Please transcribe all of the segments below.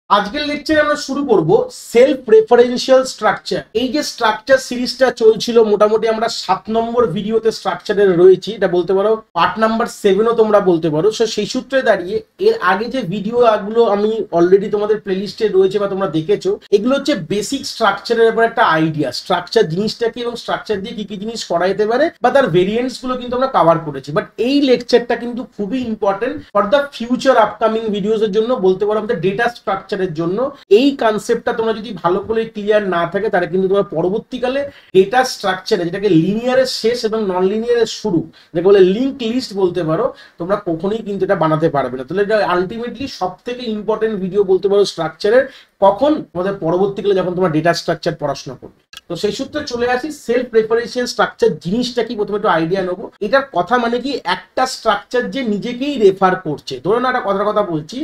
আজকের লেকচারে আমরা শুরু করব সেলফ রেফারেন্সিয়াল স্ট্রাকচার। এই যে স্ট্রাকচার সিরিজটা চলছিল, মোটামুটি আমরা 7 নম্বর ভিডিওতে স্ট্রাকচারের রয়েছি, এটা বলতে পারো পার্ট নাম্বার 7ও তোমরা বলতে পারো। সো সেই সূত্রে দাঁড়িয়ে এর আগে যে ভিডিওগুলো আমি অলরেডি তোমাদের প্লেলিস্টে রয়েছে বা তোমরা দেখেছো, এগুলো হচ্ছে বেসিক স্ট্রাকচারের উপর একটা আইডিয়া, স্ট্রাকচার জিনিসটা কি এবং স্ট্রাকচার দিয়ে কি কি জিনিস করা যেতে পারে বা তার ভেরিয়েন্টস গুলো কিন্তু আমরা কভার করেছি। বাট এই লেকচারটা কিন্তু খুবই important for the future upcoming videos এর জন্য, বলতে পারো আমাদের ডেটা স্ট্রাকচার জন্য। এই কনসেপ্টটা তোমরা যদি ভালো করে ক্লিয়ার না থাকে তাহলে কিন্তু তোমরা পরবর্তীকালে ডেটা স্ট্রাকচারে, যেটাকে লিনিয়ারের শেষ এবং নন লিনিয়ারের শুরু, যেটা বলে লিঙ্ক লিস্ট বলতে পারো, তোমরা কখনোই কিন্তু এটা বানাতে পারবে না। তাহলে এটা আলটিমেটলি সব থেকে ইম্পর্টেন্ট ভিডিও বলতে পারো স্ট্রাকচারের, কখন তোমাদের পরবর্তীকালে যখন তোমরা ডেটা স্ট্রাকচার পড়াশোনা করবে। তো সেই সূত্রে চলে আসি সেলফ রেফারেন্সিয়াল স্ট্রাকচার জিনিসটা কি, প্রথমে একটু আইডিয়া নেবো। এটার কথা মানে কি, একটা স্ট্রাকচার যে নিজেকেই রেফার করছে। ধরো না, একটা কথার কথা বলছি,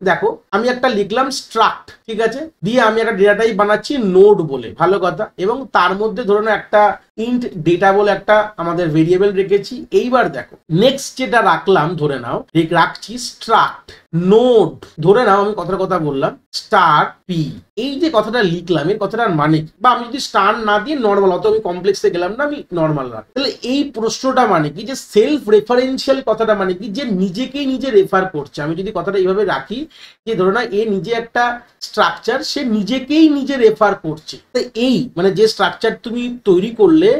দেখো আমি একটা লিখলাম স্ট্রাক্ট, ঠিক আছে, দিয়ে আমি একটা ডেটা টাইপ বানাচ্ছি নোড বলে, ভালো কথা, এবং তার মধ্যে ধরো না একটা ইন্ট ডেটা বলে একটা আমাদের ভেরিয়েবল রেখেছি। এইবার দেখো নেক্সট যেটা রাখলাম, ধরে নাও রাখছি স্ট্রাক্ট নোড, ধরে নাও আমি কথার কথা বললাম স্টার পি। এই যে কথাটা লিখলাম, এর কথাটার মানে কি, বা আমি যদি স্টার না দিয়ে নর্মাল, অত আমি কমপ্লেক্সে গেলাম না, আমি নর্মাল রাখ, তাহলে এই প্রশ্নটা মানে কি, যে সেলফ রেফারেন্সিয়াল কথাটা মানে কি, যে নিজেকেই নিজে রেফার করছে। আমি যদি কথাটা এইভাবে রাখি, যে ধরো না এ নিজে একটা স্ট্রাকচার, সে নিজেকেই নিজে রেফার করছে। তো এই মানে যে স্ট্রাকচার তুমি তৈরি করলে,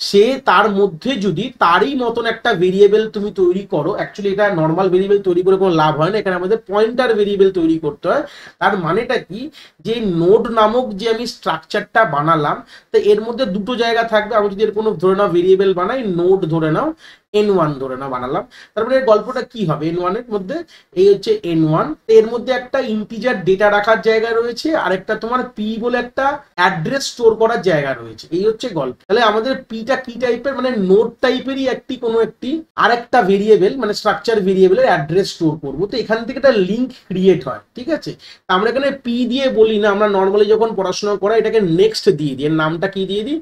সে তার মধ্যে যদি তারই মতন একটা ভেরিয়েবল তুমি তৈরি করো, অ্যাকচুয়ালি এটা নর্মাল ভেরিয়েবল তৈরি করে কোনো লাভ হয় না, এখানে আমাদের পয়েন্টার ভেরিয়েবল তৈরি করতে হয়। তার মানেটা কি, যে নোড নামক যে আমি স্ট্রাকচারটা বানালাম, তো এর মধ্যে দুটো জায়গা থাকবে। আমি যদি এর কোনো ধরে নাও ভেরিয়েবল বানাই, নোড ধরে নাও n1 ধরে নাও বানালাম, তারপরে এর গল্পটা কি হবে, n1 এর মধ্যে এই হচ্ছে n1, এর মধ্যে একটা ইন্টিজার ডেটা রাখার জায়গা রয়েছে, আর একটা তোমার p বলে একটা অ্যাড্রেস স্টোর করার জায়গা রয়েছে। এই হচ্ছে গল্প। তাহলে আমাদের pটা কি টাইপের, মানে নোড টাইপেরই একটি কোনো একটি আর একটা ভেরিয়েবল, মানে স্ট্রাকচার ভেরিয়েবলের অ্যাড্রেস স্টোর করবো। তো এখান থেকে একটা লিঙ্ক ক্রিয়েট হয়, ঠিক আছে। আমরা এখানে p দিয়ে বলি না, আমরা নর্মালি যখন পড়াশোনা করা এটাকে নেক্সট দিয়ে দিই, এর নামটা কি দিয়ে দিই,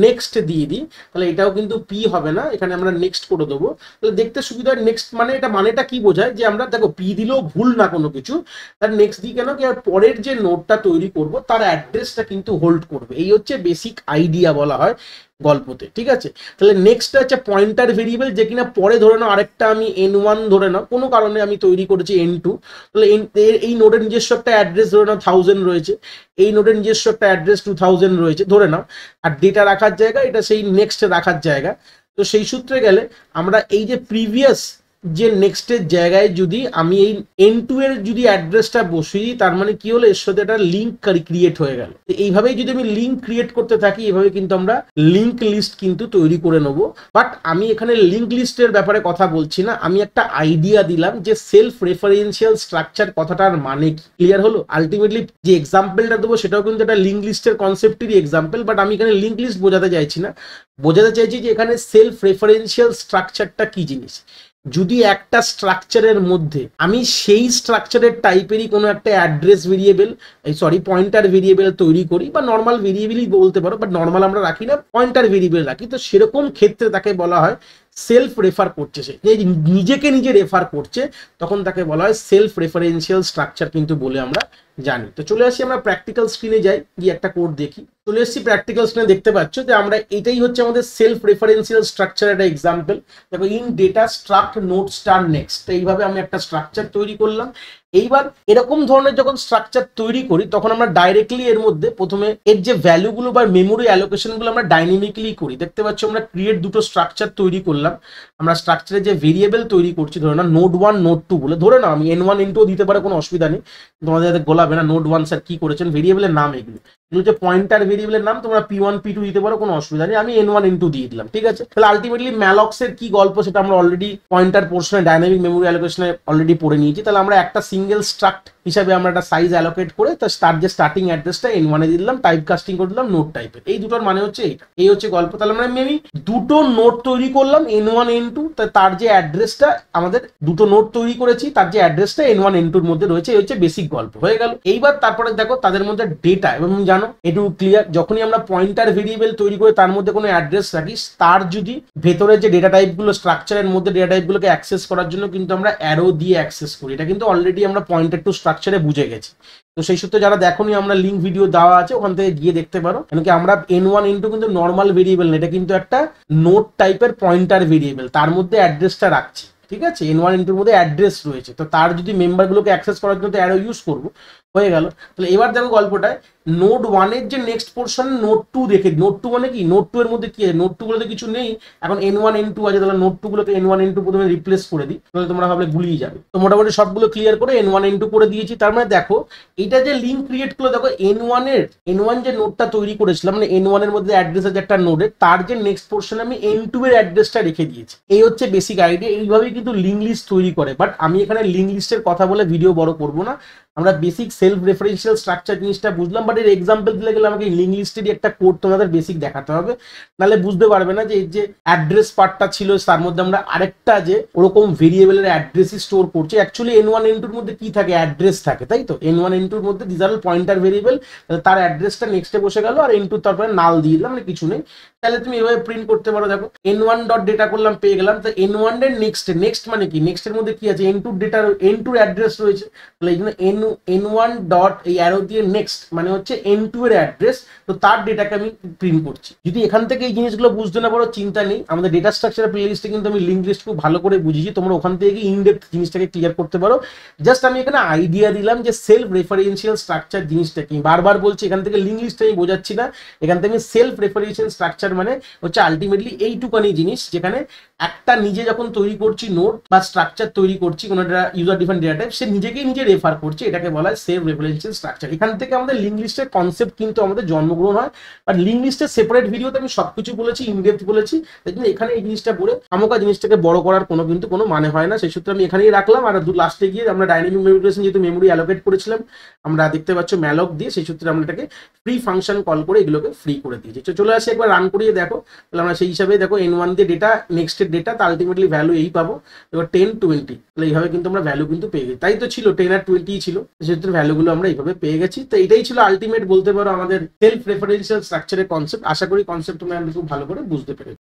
নেক্সট দিয়ে দিই। তাহলে এটাও কিন্তু পি হবে না, এখানে আমরা নেক্সট করে দেবো। তাহলে দেখতে সুবিধা। নেক্সট মানে এটা মানেটা কি বোঝায়, যে আমরা দেখো পি দিলেও ভুল না কোনো কিছু, তার নেক্সট দিই কেন, কি আর পরের যে নোটটা তৈরি করব তার অ্যাড্রেসটা কিন্তু হোল্ড করবে। এই হচ্ছে বেসিক আইডিয়া বলা হয় গল্পতে, ঠিক আছে। তাহলে নেক্সট হচ্ছে পয়েন্টার ভেরিয়েবল, যে কিনা পরে ধরে নাও আরেকটা আমি n1 ধরে নাও, কোনো কারণে আমি তৈরি করেছি n2। তাহলে এই নোডের নিজস্ব একটা অ্যাড্রেস ধরে নাও 1000 রয়েছে, এই নোডের নিজস্ব একটা অ্যাড্রেস 2000 রয়েছে ধরে নাও, আর ডেটা রাখার জায়গা এটা সেই নেক্সট রাখার জায়গা। তো সেই সূত্রে গেলে আমরা এই যে প্রিভিয়াস যে নেক্সটের জায়গায় যদি আমি এই n2 এর যদি অ্যাড্রেসটা বসিয়ে, তার মানে কি হলো, এর সাথে একটা লিঙ্ক ক্রিয়েট হয়ে গেল। এইভাবেই যদি আমি লিঙ্ক ক্রিয়েট করতে থাকি, এভাবে কিন্তু আমরা লিঙ্ক লিস্ট কিন্তু তৈরি করে নেব। বাট আমি এখানে লিঙ্ক লিস্টের ব্যাপারে কথা বলছি না, আমি একটা আইডিয়া দিলাম যে সেলফ রেফারেন্সিয়াল স্ট্রাকচার কথাটার মানে কি। ক্লিয়ার হলো? আলটিমেটলি যে এক্সাম্পলটা দেবো সেটাও কিন্তু একটা লিঙ্ক লিস্টের কনসেপ্টেরই এক্সাম্পল, বাট আমি এখানে লিঙ্ক লিস্ট বোঝাতে চাইছি না, বোঝাতে চাইছি যে এখানে সেলফ রেফারেন্সিয়াল স্ট্রাকচারটা কি জিনিস। যদি একটা স্ট্রাকচারের মধ্যে আমি সেই স্ট্রাকচারের টাইপেরই কোনো একটা address variable, sorry pointer variable তৈরি করি, বা নর্মাল ভেরিয়েবলই বলতে পারো, বাট নর্মাল আমরা রাখি না, পয়েন্টার ভেরিয়েবল রাখি, তো সেরকম ক্ষেত্রে তাকে বলা হয় সেলফ রেফার করছে। সে নিজেকে নিজে রেফার করছে, তখন তাকে বলা হয় সেলফ রেফারেন্সিয়াল স্ট্রাকচার কিন্তু বলে আমরা জানি। তো চলে আসি আমরা প্র্যাকটিক্যাল স্ক্রিনে যাই, গিয়ে একটা কোড দেখি। চলে এসেছি প্র্যাকটিক্যাল স্ক্রিনে, দেখতে পাচ্ছ যে আমরা এটাই হচ্ছে আমাদের সেলফ রেফারেন্সিয়াল স্ট্রাকচার একটা এক্সাম্পল। দেখো in data struct node star next, এইভাবে আমি একটা স্ট্রাকচার তৈরি করলাম। এইবার এরকম ধরনের যখন স্ট্রাকচার তৈরি করি, তখন আমরা ডাইরেক্টলি এর মধ্যে প্রথমে এর যে ভ্যালুগুলো বা মেমোরি অ্যালোকেশনগুলো আমরা ডাইনামিকলি করি। দেখতে পাচ্ছ আমরা ক্রিয়েট দুটো স্ট্রাকচার তৈরি করলাম। আমরা স্ট্রাকচারে যে ভেরিয়েবল তৈরি করছি, ধরে না নোড 1 নোড 2 বলে, ধরে না আমি n1 n2 দিতে পারে, কোনো অসুবিধা নেই, তোমাদের গোলাবে না। নোড 1 স্যার কি করেছেন, ভেরিয়েবলের নাম এগুলো, এগুলো যে পয়েন্টার ভেরিয়েবলের নাম, তোমরা p1 p2 দিতে পারো, কোনো অসুবিধা নেই, আমি n1 n2 দিয়ে দিলাম, ঠিক আছে। তাহলে আলটিমেটলি ম্যালক্স এর কি গল্প সেটা আমরা অলরেডি পয়েন্টার পোর্শনে ডাইনামিক মেমোরি অ্যালোকেশনে অলরেডি পড়ে নিয়েছি। তাহলে আমরা একটা সিঙ্গেল স্ট্রাক্ট হিসাবে আমরা একটা সাইজ অ্যালোকেট করে তার যে স্টার্টিং অ্যাড্রেসটা n1 এ দিলাম, টাইপ কাস্টিং করে দিলাম নোট টাইপের। এই দুটোর মানে হচ্ছে এইটা, এই হচ্ছে গল্প। তাহলে আমরা মেবি দুটো নোট তৈরি করলাম n1 n2, তার যে অ্যাড্রেসটা আমাদের দুটো নোট তৈরি করেছি, তার যে অ্যাড্রেসটা n1 n2 এর মধ্যে রয়েছে, এই হচ্ছে বেসিক গল্প, হয়ে গেল। এইবার তারপরে দেখো তাদের মধ্যে ডেটা, এবং জানো একটু ক্লিয়ার, যখনই আমরা পয়েন্টার ভেরিয়েবল তৈরি করে তার মধ্যে কোনো অ্যাড্রেস রাখি, তার যদি ভেতরে যে ডেটা টাইপগুলো স্ট্রাকচারের মধ্যে ডেটা টাইপগুলোকে অ্যাক্সেস করার জন্য কিন্তু আমরা অ্যারো দিয়ে অ্যাক্সেস করি। এটা কিন্তু অলরেডি আমরা পয়েন্টার টু স্ট্রাকচারে বুঝে গেছি। তো সেই সূত্রে যারা দেখোনি, আমরা লিঙ্ক ভিডিও দেওয়া আছে, ওখান থেকে গিয়ে দেখতে পারো। কেন কি আমরা n1 n2 কিন্তু নর্মাল ভেরিয়েবল না, এটা কিন্তু একটা নোট টাইপের পয়েন্টার ভেরিয়েবল, তার মধ্যে অ্যাড্রেসটা রাখছি, ঠিক আছে। n1 n2 এর মধ্যে অ্যাড্রেস রয়েছে, তো তার যদি মেম্বারগুলোকে অ্যাক্সেস করার জন্য অ্যারো ইউজ করবো, হয়ে গেল। তাহলে এবার দেখো গল্পটায় নোড 1 এর যে নেক্সট পোর্শন নোড 2 দেখে, নোড 2 মানে কি, নোড 2 এর মধ্যে কি আছে, নোড 2 গুলোতে কিছু নেই, এখন n1 n2 আছে, তাহলে নোড 2 গুলোকে n1 n2 প্রথমে রিপ্লেস করে দিই, তাহলে তোমরা ভাবলে গুলিয়ে যাবে। তো মোটামুটি সবগুলো ক্লিয়ার করে n1 n2 করে দিয়েছি। তার মানে দেখো এটা যে লিঙ্ক ক্রিয়েট করলো, দেখো n1 যে নোডটা তৈরি করেছিলাম, মানে n1 এর মধ্যে অ্যাড্রেস আছে একটা নোডের, তার যে নেক্সট পোর্শন আমি n2 এর অ্যাড্রেসটা রেখে দিয়েছি। এই হচ্ছে বেসিক আইডিয়া, এইভাবেই কিন্তু লিঙ্ক লিস্ট তৈরি করে। বাট আমি এখানে লিঙ্ক লিস্টের কথা বলে ভিডিও বড় করবো না, আমরা বেসিক সেলফ রেফারেন্সিয়াল স্ট্রাকচার জিনিসটা বুঝলাম। বাট এর এক্সাম্পল দিলে গেলে আমাকে লিঙ্ক লিস্টেরই একটা কোড তোমাদের বেসিক দেখাতে হবে, নাহলে বুঝতে পারবে না যে এই যে অ্যাড্রেস পার্টটা ছিল, তার মধ্যে আমরা আরেকটা যে ওরকম ভেরিয়েবলের অ্যাড্রেসই স্টোর করছি। অ্যাকচুয়ালি n1 n2 এর মধ্যে কি থাকে, অ্যাড্রেস থাকে, তাই তো। n1 n2 এর মধ্যে দিস আর পয়েন্টার ভেরিয়েবল, তার অ্যাড্রেসটা নেক্সটে বসে গেল, আর n2 তারপরে নাল দিয়ে দিলাম, মানে কিছু নেই। তাহলে তুমি এভাবে প্রিন্ট করতে পারো। দেখো n1 ডট ডেটা করলাম, পেয়ে গেলাম। তো n1 এর নেক্সট মানে কি, নেক্সট এর মধ্যে কি আছে, n2 ডেটা, n2 এর অ্যাড্রেস রয়েছে, তাহলে এই জন্য n1 ডট এই অ্যারো দিয়ে নেক্সট মানে হচ্ছে n2 এর অ্যাড্রেস, তো তার ডেটাকে আমি প্রিন্ট করছি। যদি এখান থেকে এই জিনিসগুলো বুঝতে না পারো, চিন্তা নেই, আমাদের ডেটা স্ট্রাকচার প্লে লিস্টে কিন্তু আমি লিঙ্ক লিস্ট খুব ভালো করে বুঝিয়েছি, তোমরা ওখান থেকে ইনডেপথ জিনিসটাকে ক্লিয়ার করতে পারো। জাস্ট আমি এখানে আইডিয়া দিলাম যে সেলফ রেফারেন্সিয়াল স্ট্রাকচার জিনিসটা কি, বারবার বলছি এখান থেকে লিঙ্ক লিস্ট আমি বোঝাচ্ছি না, এখান থেকে আমি সেলফ রেফারেন্সিয়াল স্ট্রাকচার মানে হচ্ছে আলটিমেটলি এইটুকানি জিনিস, যেখানে একটা নিজে যখন তৈরি করছি নোড বা স্ট্রাকচার তৈরি করছি কোনো একটা ইউজার ডিফাইন্ড ডেটা টাইপ, সে নিজেকেই নিজে রেফার করছে, এটাকে বলা হয় সেলফ রেফারেন্সিয়াল স্ট্রাকচার। এখান থেকে আমাদের লিঙ্ক লিস্টের কনসেপ্ট কিন্তু আমাদের জন্মগ্রহণ হয়। আর লিঙ্ক লিস্টের সেপারেট ভিডিওতে আমি সবকিছু বলেছি, ইনডেপথ বলেছি, তাই জন্য এখানে এই জিনিসটা বলে আমকা জিনিসটাকে বড় করার কিন্তু কোনো মানে হয় না। সেই সূত্রে আমি এখানেই রাখলাম। আর লাস্টে গিয়ে আমরা ডাইনামিক মেমোরিজেশন যেহেতু মেমোরি অ্যালোকেট করেছিলাম, আমরা দেখতে পাচ্ছ ম্যালক দিয়ে, সেই সূত্রে আমরা এটাকে ফ্রি ফাংশন কল করে এগুলোকে ফ্রি করে দিয়েছি। চলে আসে একবার রান করিয়ে দেখো, তাহলে আমরা সেই হিসাবে দেখো n1 দিয়ে ডেটা, নেক্সটের ডেটা, তা আলটিমেটলি ভ্যালু এই পাবো। এবার 10 20, তাহলে এইভাবে কিন্তু আমরা ভ্যালু কিন্তু পেয়ে গেছি, তাই তো ছিল 10 আর 20 ছিল, সেক্ষেত্রে ভ্যালুগুলো আমরা এইভাবে পেয়ে গেছি। তো এটাই ছিল আলটিমেট বলতে পারো আমাদের সেলফ রেফারেন্সিয়াল স্ট্রাকচারের কনসেপ্ট। আশা করি কনসেপ্ট তোমরা খুব ভালো করে বুঝতে পেরেছো।